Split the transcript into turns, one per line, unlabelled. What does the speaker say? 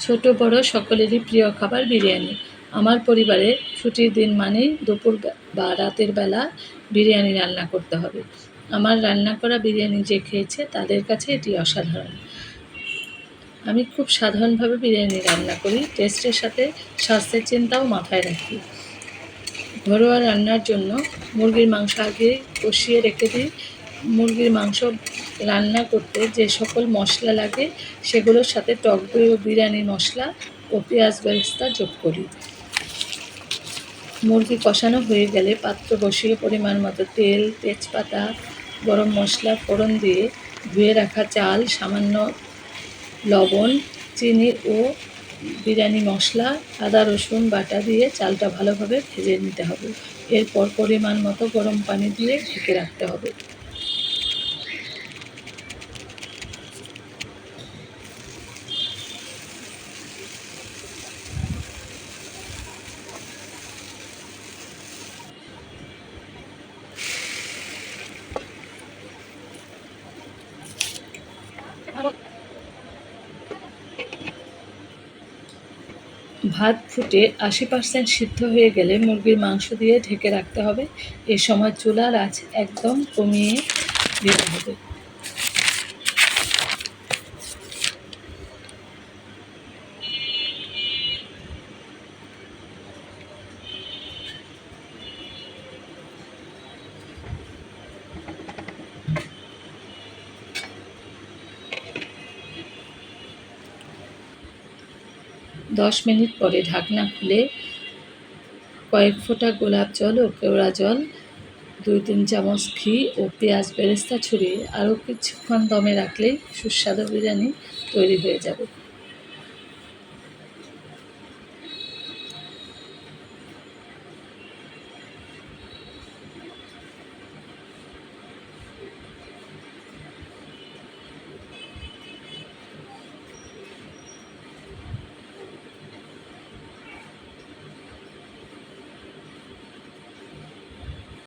ছোট বড় সকলেরই প্রিয় খাবার বিরিয়ানি। আমার পরিবারে ছুটির দিন মানেই দুপুর বা রাতের বেলা বিরিয়ানি রান্না করতে হবে। আমার রান্না করা বিরিয়ানি যে খেয়েছে তাদের কাছে এটি অসাধারণ। আমি খুব সাধারণভাবে বিরিয়ানি রান্না করি, টেস্টের সাথে স্বাস্থ্যের চিন্তাও মাথায় রাখি। ঘরোয়া রান্নার জন্য মুরগির মাংস আগে কষিয়ে রেখে দিই। মুরগির মাংস রান্না করতে যে সকল মশলা লাগে সেগুলোর সাথে টক দই ও বিরিয়ানি মশলা ও পেঁয়াজ বেরেস্তা যোগ করি। মুরগি কষানো হয়ে গেলে পাত্র বসিয়ে পরিমাণ মতো তেল, তেজপাতা, গরম মশলা ফোড়ন দিয়ে ধুয়ে রাখা চাল, সামান্য লবণ, চিনি ও বিরিয়ানি মশলা, আদা রসুন বাটা দিয়ে চালটা ভালোভাবে ভেজে নিতে হবে। এরপর পরিমাণ মতো গরম পানি দিয়ে ঢেকে রাখতে হবে। ভাত ফুটে ৮০% সিদ্ধ হয়ে গেলে মুরগির মাংস দিয়ে ঢেকে রাখতে হবে। এ সময় চুলার আঁচ একদম কমিয়ে দিতে হবে। ১০ মিনিট পরে ঢাকনা খুলে কয়েক ফোঁটা গোলাপ জল ও কেওড়া জল, ২-৩ চামচ ঘি ও পেঁয়াজ বেরেস্তা ছড়িয়ে আরও কিছুক্ষণ দমে রাখলেই সুস্বাদু বিরিয়ানি তৈরি হয়ে যাবে।